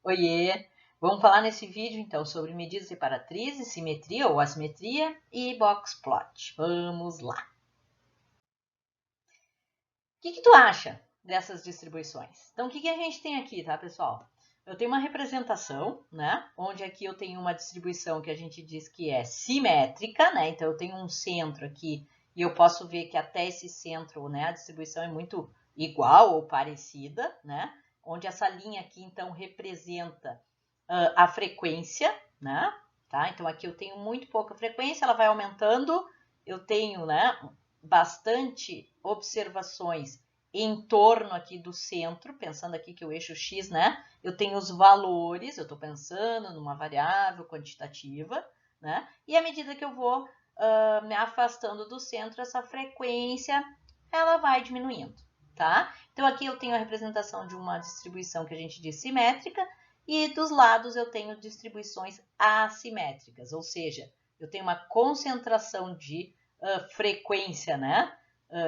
Oiê! Vamos falar nesse vídeo então sobre medidas separatrizes, simetria ou assimetria e box plot. Vamos lá! O que tu acha dessas distribuições? Então, o que a gente tem aqui, tá, pessoal? Eu tenho uma representação, né? Onde aqui eu tenho uma distribuição que a gente diz que é simétrica, né? Então, eu tenho um centro aqui e eu posso ver que até esse centro, né? A distribuição é muito igual ou parecida, né? Onde essa linha aqui, então, representa a frequência, né? Tá? Então, aqui eu tenho muito pouca frequência, ela vai aumentando. Eu tenho, né, bastante observações em torno aqui do centro, pensando aqui que o eixo X, né? Eu tenho os valores, eu estou pensando numa variável quantitativa, né? E à medida que eu vou me afastando do centro, essa frequência, ela vai diminuindo, tá? Então, aqui eu tenho a representação de uma distribuição que a gente diz simétrica, e dos lados eu tenho distribuições assimétricas, ou seja, eu tenho uma concentração de frequência, né?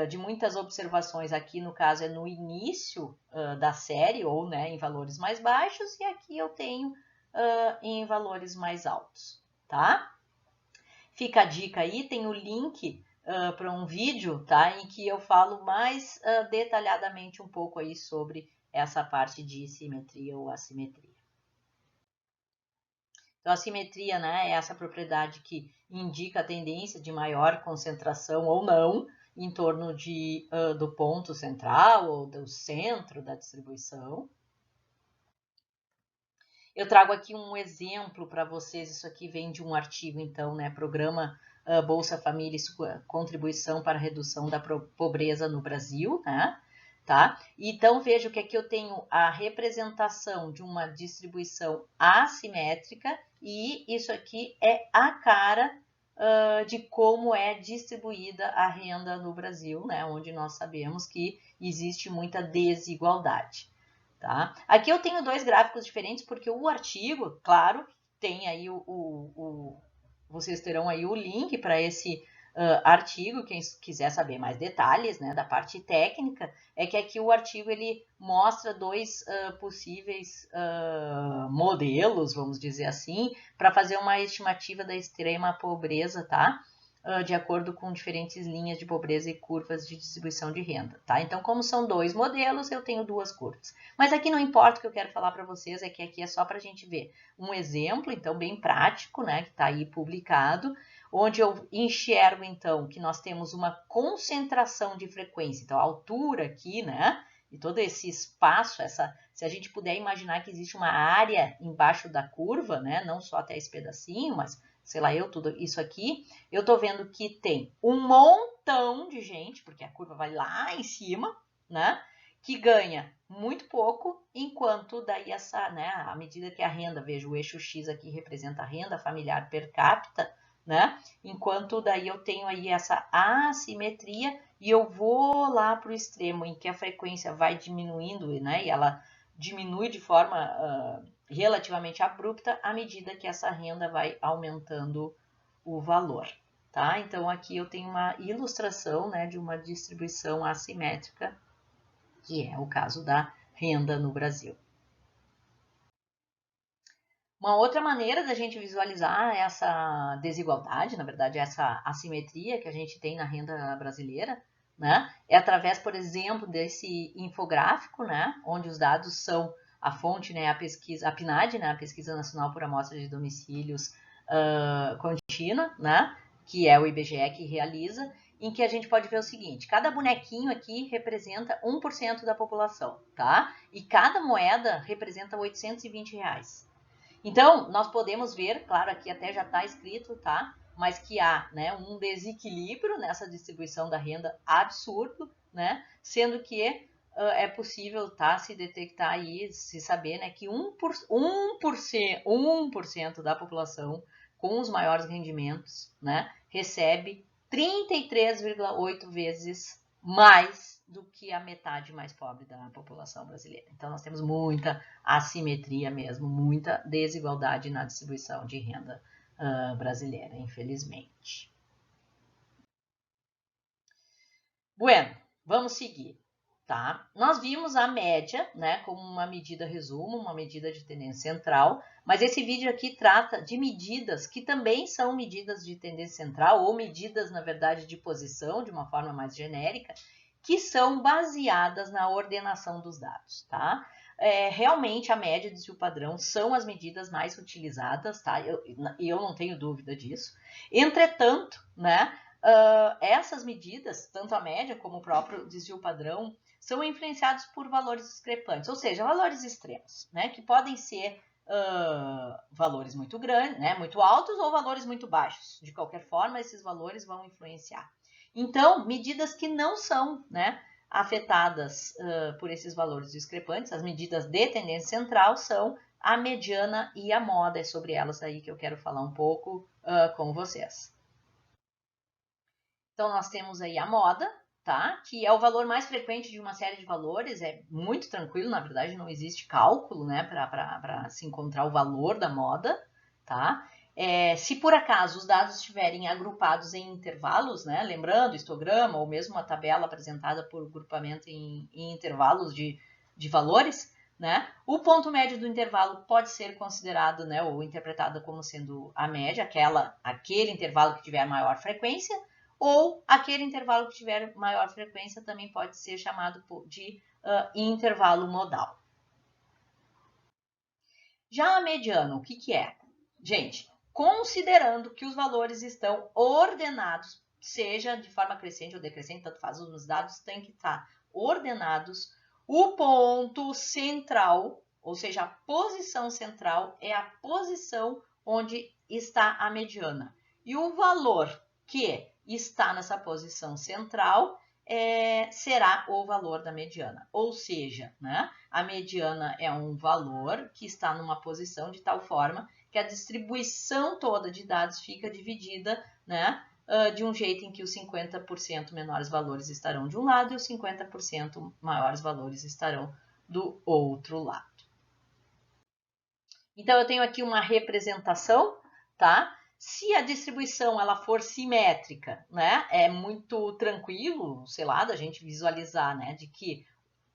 De muitas observações aqui, no caso, é no início da série, ou né, em valores mais baixos, e aqui eu tenho em valores mais altos, tá? Fica a dica aí, tem o link para um vídeo, tá? Em que eu falo mais detalhadamente um pouco aí sobre essa parte de simetria ou assimetria. Então, a simetria, né, é essa propriedade que indica a tendência de maior concentração ou não em torno do ponto central ou do centro da distribuição. Eu trago aqui um exemplo para vocês, isso aqui vem de um artigo, então, né, Programa Bolsa Família e sua contribuição para a redução da pobreza no Brasil, né? Tá? Então, veja que aqui eu tenho a representação de uma distribuição assimétrica e isso aqui é a cara de como é distribuída a renda no Brasil, né? Onde nós sabemos que existe muita desigualdade. Tá? Aqui eu tenho dois gráficos diferentes porque o artigo, claro, tem aí vocês terão aí o link para esse artigo, quem quiser saber mais detalhes, né, da parte técnica, é que aqui o artigo ele mostra dois possíveis modelos, vamos dizer assim, para fazer uma estimativa da extrema pobreza, tá? De acordo com diferentes linhas de pobreza e curvas de distribuição de renda, tá? Então, como são dois modelos, eu tenho duas curvas. Mas aqui não importa, o que eu quero falar para vocês é que aqui é só para a gente ver um exemplo, então, bem prático, né, que está aí publicado, onde eu enxergo, então, que nós temos uma concentração de frequência. Então, a altura aqui, né, e todo esse espaço, se a gente puder imaginar que existe uma área embaixo da curva, né, não só até esse pedacinho, mas sei lá, tudo isso aqui, eu tô vendo que tem um montão de gente, porque a curva vai lá em cima, né? Que ganha muito pouco, enquanto daí essa, né, à medida que a renda, veja, o eixo X aqui representa a renda familiar per capita, né? Enquanto daí eu tenho aí essa assimetria e eu vou lá para o extremo em que a frequência vai diminuindo, né? E ela diminui de forma relativamente abrupta à medida que essa renda vai aumentando o valor, tá? Então, aqui eu tenho uma ilustração, né, de uma distribuição assimétrica, que é o caso da renda no Brasil. Uma outra maneira da gente visualizar essa desigualdade, na verdade, essa assimetria que a gente tem na renda brasileira, né, é através, por exemplo, desse infográfico, né, onde os dados são a fonte, né, a pesquisa, a PNAD, né, a Pesquisa Nacional por Amostra de Domicílios Contínua, né, que é o IBGE que realiza, em que a gente pode ver o seguinte, cada bonequinho aqui representa 1% da população, tá? E cada moeda representa R$820. Então, nós podemos ver, claro, aqui até já está escrito, tá? Mas que há, né, um desequilíbrio nessa distribuição da renda absurdo, né? Sendo que é possível, tá, se detectar aí, se saber, né, que 1% da população com os maiores rendimentos, né, recebe 33,8 vezes mais do que a metade mais pobre da população brasileira. Então, nós temos muita assimetria mesmo, muita desigualdade na distribuição de renda brasileira, infelizmente. Bueno, vamos seguir. tá? Nós vimos a média, né, como uma medida resumo, uma medida de tendência central, mas esse vídeo aqui trata de medidas que também são medidas de tendência central, ou medidas, na verdade, de posição, de uma forma mais genérica, que são baseadas na ordenação dos dados, tá? Realmente a média e desvio padrão são as medidas mais utilizadas, tá? Eu não tenho dúvida disso. Entretanto, né, essas medidas, tanto a média como o próprio desvio padrão, são influenciados por valores discrepantes, ou seja, valores extremos, né, que podem ser valores muito grandes, né, muito altos ou valores muito baixos. De qualquer forma, esses valores vão influenciar. Então, medidas que não são, né, afetadas por esses valores discrepantes, as medidas de tendência central são a mediana e a moda. É sobre elas aí que eu quero falar um pouco com vocês. Então, nós temos aí a moda, tá? Que é o valor mais frequente de uma série de valores, é muito tranquilo, na verdade não existe cálculo, né, para se encontrar o valor da moda, tá? Se por acaso os dados estiverem agrupados em intervalos, né, lembrando, histograma ou mesmo uma tabela apresentada por grupamento em intervalos de valores, né, o ponto médio do intervalo pode ser considerado, né, ou interpretado como sendo a média, aquele intervalo que tiver maior frequência, ou aquele intervalo que tiver maior frequência também pode ser chamado de intervalo modal. Já a mediana, o que é? Gente, considerando que os valores estão ordenados, seja de forma crescente ou decrescente, tanto faz, os dados têm que estar ordenados, o ponto central, ou seja, a posição central, é a posição onde está a mediana. E o valor que está nessa posição central será o valor da mediana. Ou seja, né, a mediana é um valor que está numa posição de tal forma que a distribuição toda de dados fica dividida, né, de um jeito em que os 50% menores valores estarão de um lado e os 50% maiores valores estarão do outro lado. Então, eu tenho aqui uma representação, tá? Se a distribuição ela for simétrica, né, é muito tranquilo, sei lá, da gente visualizar, né, de que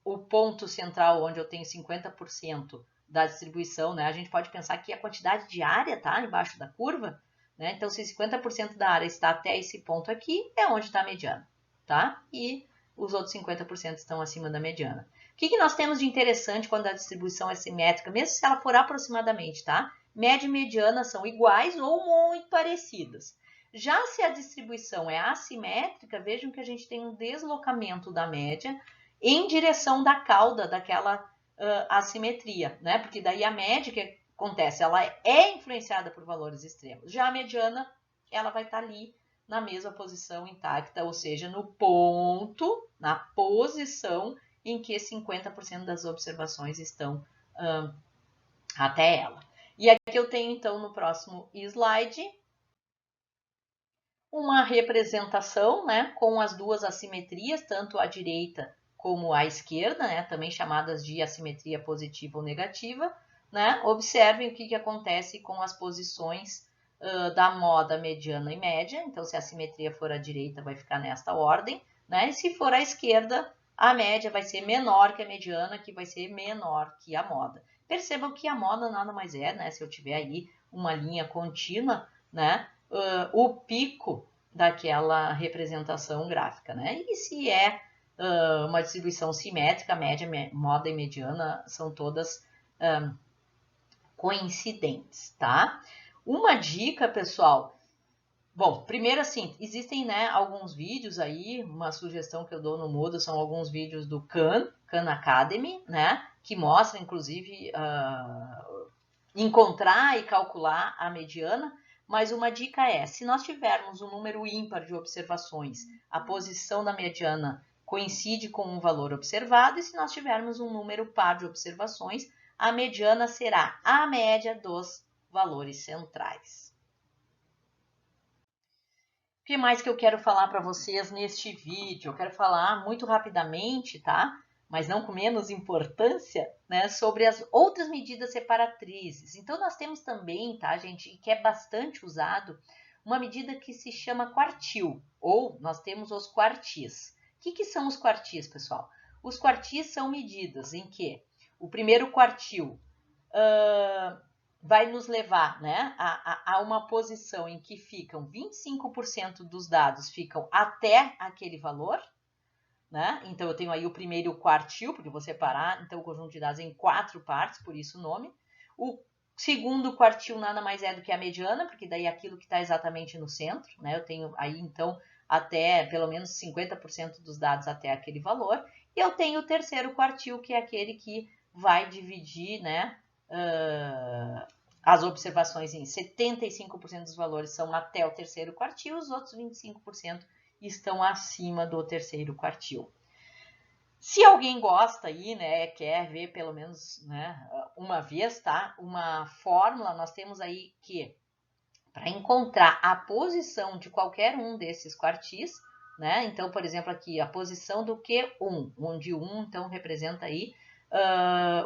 o ponto central onde eu tenho 50% da distribuição, né, a gente pode pensar que a quantidade de área tá embaixo da curva, né? Então, se 50% da área está até esse ponto aqui, é onde está a mediana, tá? E os outros 50% estão acima da mediana. O que nós temos de interessante quando a distribuição é simétrica, mesmo se ela for aproximadamente, tá? Média e mediana são iguais ou muito parecidas. Já se a distribuição é assimétrica, vejam que a gente tem um deslocamento da média em direção da cauda daquela assimetria, né? Porque daí a média que acontece, ela é influenciada por valores extremos. Já a mediana, ela vai estar ali na mesma posição intacta, ou seja, no ponto, na posição em que 50% das observações estão até ela. E aqui eu tenho, então, no próximo slide, uma representação, né, com as duas assimetrias, tanto à direita como à esquerda, né, também chamadas de assimetria positiva ou negativa, né? Observem o que acontece com as posições da moda mediana e média. Então, se a assimetria for à direita, vai ficar nesta ordem, né? E se for à esquerda, a média vai ser menor que a mediana, que vai ser menor que a moda. Percebam que a moda nada mais é, né? Se eu tiver aí uma linha contínua, né? O pico daquela representação gráfica, né? E se é uma distribuição simétrica, média, moda e mediana são todas coincidentes, tá? Uma dica, pessoal. Bom, primeiro assim, existem, né, alguns vídeos aí, uma sugestão que eu dou no Moodle são alguns vídeos do Khan Academy, né, que mostra, inclusive, encontrar e calcular a mediana, mas uma dica é, se nós tivermos um número ímpar de observações, a posição da mediana coincide com um valor observado, e se nós tivermos um número par de observações, a mediana será a média dos valores centrais. O que mais que eu quero falar para vocês neste vídeo? Eu quero falar muito rapidamente, tá? Mas não com menos importância, né? Sobre as outras medidas separatrizes. Então, nós temos também, tá, gente, e que é bastante usado, uma medida que se chama quartil, ou nós temos os quartis. O que são os quartis, pessoal? Os quartis são medidas em que o primeiro quartil vai nos levar, né, a uma posição em que ficam 25% dos dados ficam até aquele valor, né? Então eu tenho aí o primeiro quartil, porque eu vou separar então o conjunto de dados em 4 partes, por isso o nome. O segundo quartil nada mais é do que a mediana, porque daí é aquilo que está exatamente no centro, né? Eu tenho aí então até pelo menos 50% dos dados até aquele valor. E eu tenho o terceiro quartil, que é aquele que vai dividir, né, as observações em 75% dos valores são até o terceiro quartil, os outros 25% estão acima do terceiro quartil. Se alguém gosta aí, né, quer ver pelo menos, né, uma vez, tá? Uma fórmula, nós temos aí que para encontrar a posição de qualquer um desses quartis, né? Então, por exemplo, aqui a posição do Q1, onde 1 então representa aí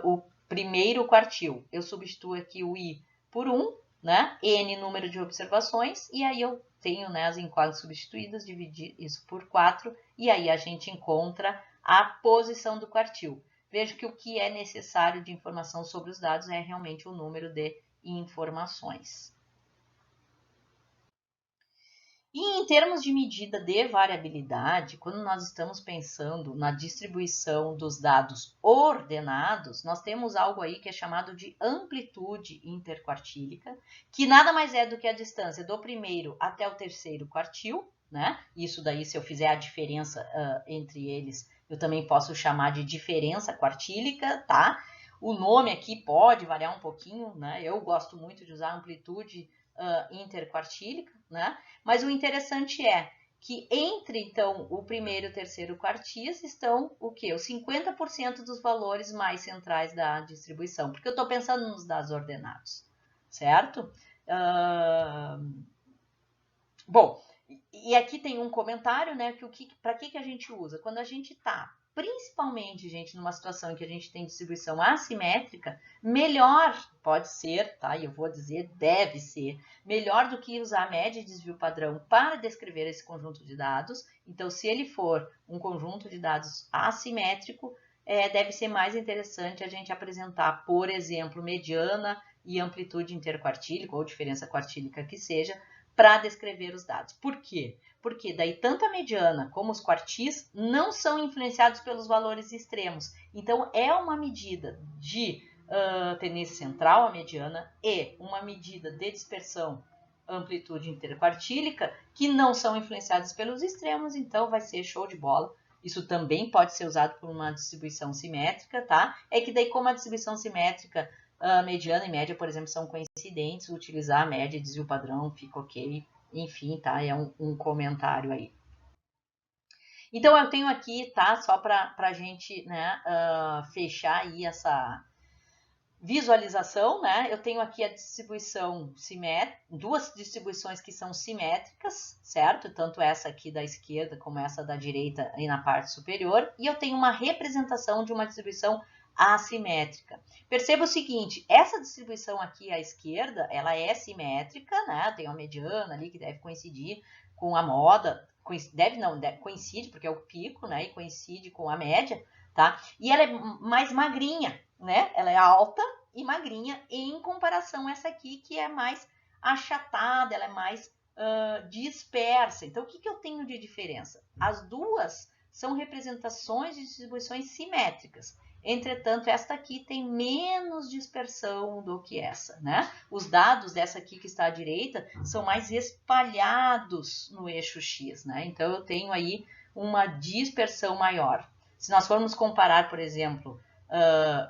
o primeiro quartil. Eu substituo aqui o I por 1, né? N número de observações, e aí eu tenho, né, as incógnitas substituídas, dividir isso por 4, e aí a gente encontra a posição do quartil. Veja que o que é necessário de informação sobre os dados é realmente o número de informações. E em termos de medida de variabilidade, quando nós estamos pensando na distribuição dos dados ordenados, nós temos algo aí que é chamado de amplitude interquartílica, que nada mais é do que a distância do primeiro até o terceiro quartil, né? Isso daí, se eu fizer a diferença entre eles, eu também posso chamar de diferença quartílica, tá? O nome aqui pode variar um pouquinho, né? Eu gosto muito de usar amplitude interquartílica, né? Mas o interessante é que entre, então, o primeiro e o terceiro quartis estão o quê? Os 50% dos valores mais centrais da distribuição, porque eu estou pensando nos dados ordenados, certo? Bom, e aqui tem um comentário, né, para que a gente usa? Quando a gente está, principalmente, gente, numa situação em que a gente tem distribuição assimétrica, melhor pode ser, tá? E eu vou dizer, deve ser, melhor do que usar a média e desvio padrão para descrever esse conjunto de dados. Então, se ele for um conjunto de dados assimétrico, deve ser mais interessante a gente apresentar, por exemplo, mediana e amplitude interquartílica, ou diferença quartílica que seja, para descrever os dados. Por quê? Porque daí tanto a mediana como os quartis não são influenciados pelos valores extremos. Então, é uma medida de tendência central, a mediana, e uma medida de dispersão, amplitude interquartílica, que não são influenciadas pelos extremos, então vai ser show de bola. Isso também pode ser usado por uma distribuição simétrica, tá? É que daí, como a distribuição simétrica, mediana e média, por exemplo, são coincidentes, utilizar a média e desvio padrão fica ok. Enfim, tá? É um comentário aí. Então, eu tenho aqui, tá? Só para a gente, né, fechar aí essa visualização, né? Eu tenho aqui a distribuição simétrica, duas distribuições que são simétricas, certo? Tanto essa aqui da esquerda como essa da direita aí na parte superior. E eu tenho uma representação de uma distribuição assimétrica. Perceba o seguinte, essa distribuição aqui à esquerda, ela é simétrica, né? Tem uma mediana ali que deve coincidir com a moda, coincide porque é o pico, né? E coincide com a média, tá? E ela é mais magrinha, né? Ela é alta e magrinha em comparação a essa aqui que é mais achatada, ela é mais dispersa. Então, o que eu tenho de diferença? As duas são representações de distribuições simétricas. Entretanto, esta aqui tem menos dispersão do que essa, né? Os dados dessa aqui que está à direita são mais espalhados no eixo X, né? Então, eu tenho aí uma dispersão maior. Se nós formos comparar, por exemplo,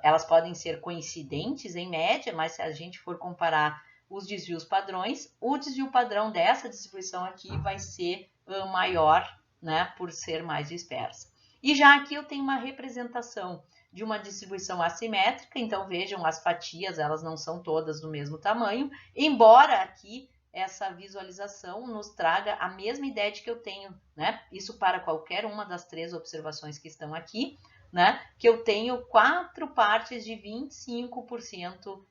elas podem ser coincidentes em média, mas se a gente for comparar os desvios padrões, o desvio padrão dessa distribuição aqui vai ser maior, né, por ser mais dispersa. E já aqui eu tenho uma representação de uma distribuição assimétrica, então vejam, as fatias, elas não são todas do mesmo tamanho, embora aqui essa visualização nos traga a mesma ideia de que eu tenho, né, isso para qualquer uma das 3 observações que estão aqui, né, que eu tenho 4 partes de 25%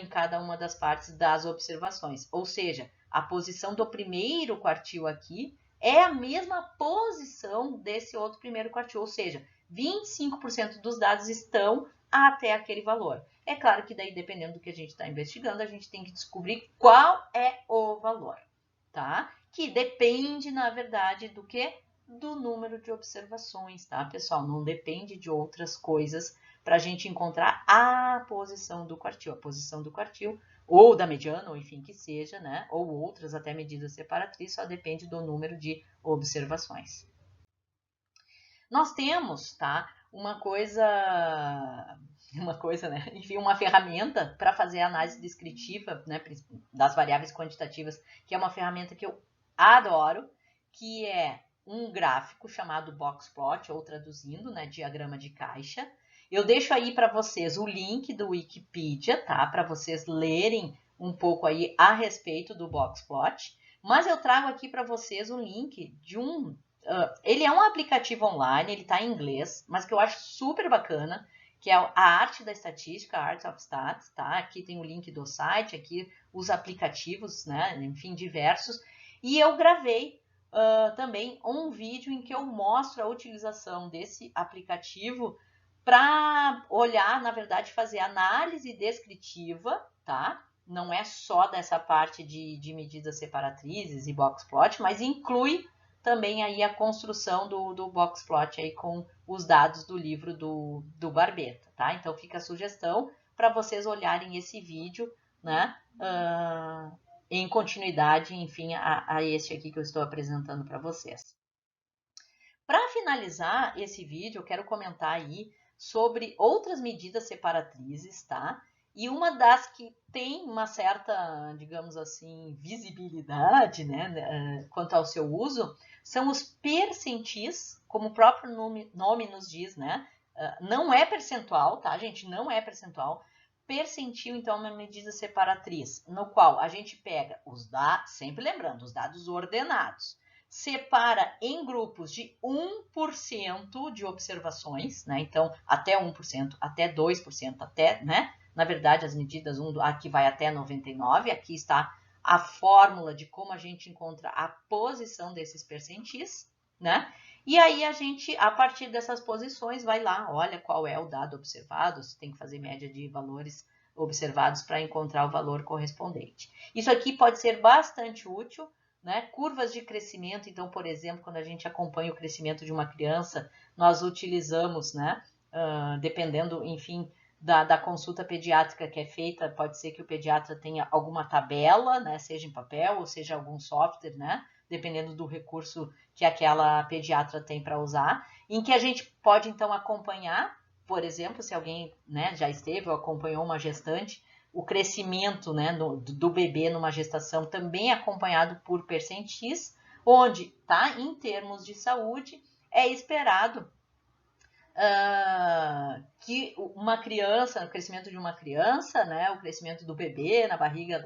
em cada uma das partes das observações, ou seja, a posição do primeiro quartil aqui é a mesma posição desse outro primeiro quartil, ou seja, 25% dos dados estão até aquele valor. É claro que daí, dependendo do que a gente está investigando, a gente tem que descobrir qual é o valor, tá? Que depende, na verdade, do que? Do número de observações, tá, pessoal? Não depende de outras coisas para a gente encontrar a posição do quartil. A posição do quartil, ou da mediana, ou enfim que seja, né? Ou outras até medidas separatriz, só depende do número de observações. Nós temos, tá, uma coisa, né? Enfim, uma ferramenta para fazer a análise descritiva, né, das variáveis quantitativas, que é uma ferramenta que eu adoro, que é um gráfico chamado boxplot, ou traduzindo, né, diagrama de caixa. Eu deixo aí para vocês o link do Wikipedia, tá, para vocês lerem um pouco aí a respeito do boxplot, mas eu trago aqui para vocês o link de um ele é um aplicativo online, ele está em inglês, mas que eu acho super bacana, que é a Arte da Estatística, Art of Stats, tá? Aqui tem o link do site, aqui os aplicativos, né? Enfim, diversos. E eu gravei também um vídeo em que eu mostro a utilização desse aplicativo para olhar, na verdade, fazer análise descritiva, tá? Não é só dessa parte de medidas separatrizes e boxplot, mas inclui também aí a construção do boxplot aí com os dados do livro do Barbeta, tá? Então fica a sugestão para vocês olharem esse vídeo, né? Em continuidade, enfim, a este aqui que eu estou apresentando para vocês. Para finalizar esse vídeo, eu quero comentar aí sobre outras medidas separatrizes, tá? E uma das que tem uma certa, digamos assim, visibilidade, né, quanto ao seu uso, são os percentis, como o próprio nome nos diz, né? Não é percentual, tá, gente? Não é percentual. Percentil, então, é uma medida separatriz, no qual a gente pega os dados, sempre lembrando, os dados ordenados, separa em grupos de 1% de observações, né? Então, até 1%, até 2%, até, né? Na verdade, as medidas, aqui vai até 99%, aqui está a fórmula de como a gente encontra a posição desses percentis, né? E aí a gente, a partir dessas posições, vai lá, olha qual é o dado observado, se tem que fazer média de valores observados para encontrar o valor correspondente. Isso aqui pode ser bastante útil, né? Curvas de crescimento, então, por exemplo, quando a gente acompanha o crescimento de uma criança, nós utilizamos, né? Dependendo, enfim, da consulta pediátrica que é feita, pode ser que o pediatra tenha alguma tabela, né? Seja em papel ou seja algum software, né? Dependendo do recurso que aquela pediatra tem para usar, em que a gente pode, então, acompanhar, por exemplo, se alguém, né, já esteve ou acompanhou uma gestante, o crescimento, né, do bebê numa gestação também é acompanhado por percentis, onde, tá, em termos de saúde, é esperado que uma criança, o crescimento de uma criança, né, o crescimento do bebê na barriga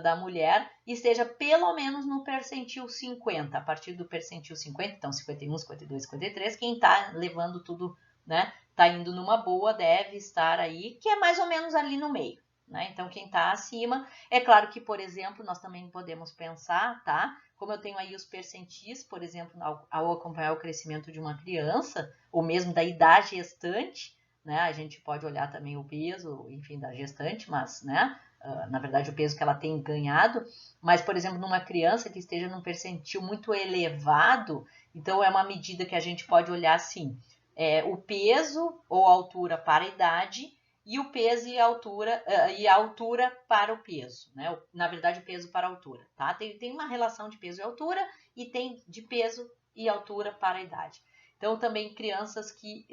da mulher, esteja pelo menos no percentil 50, a partir do percentil 50, então 51, 52, 53, quem está levando tudo, né, está indo numa boa, deve estar aí, que é mais ou menos ali no meio, né? Então, quem está acima, é claro que, por exemplo, nós também podemos pensar, tá? Como eu tenho aí os percentis, por exemplo, ao acompanhar o crescimento de uma criança, ou mesmo da idade gestante, né? A gente pode olhar também o peso, enfim, da gestante, mas, né? Na verdade, o peso que ela tem ganhado, mas, por exemplo, numa criança que esteja num percentil muito elevado, então é uma medida que a gente pode olhar assim, o peso ou altura para a idade e o peso e a altura para o peso, né? Na verdade, o peso para a altura, tá? Tem uma relação de peso e altura e tem de peso e altura para a idade. Então, também crianças que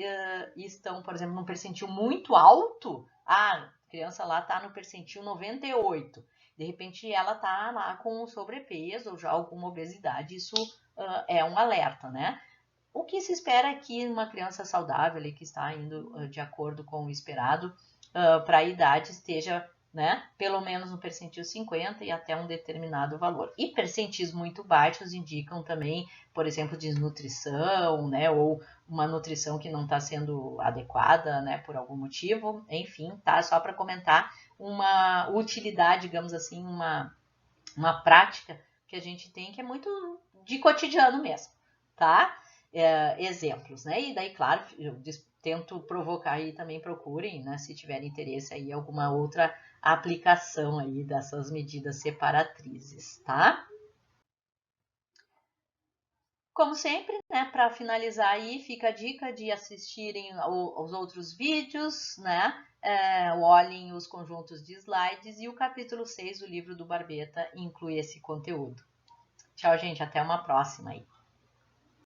estão, por exemplo, num percentil muito alto, a criança lá está no percentil 98, de repente ela está lá com sobrepeso ou já alguma obesidade, isso é um alerta, né? O que se espera é que uma criança saudável, que está indo de acordo com o esperado para a idade, esteja, né, pelo menos no percentil 50 e até um determinado valor. E percentis muito baixos indicam também, por exemplo, desnutrição, né, ou uma nutrição que não está sendo adequada, né, por algum motivo. Enfim, tá? Só para comentar uma utilidade, digamos assim, uma prática que a gente tem que é muito de cotidiano mesmo, tá? exemplos, né? E daí, claro, eu tento provocar aí também, procurem, né? Se tiverem interesse aí, alguma outra aplicação aí dessas medidas separatrizes, tá? Como sempre, né, para finalizar aí, fica a dica de assistirem os outros vídeos, né? Olhem os conjuntos de slides e o capítulo 6 do livro do Barbeta inclui esse conteúdo. Tchau, gente, até uma próxima aí.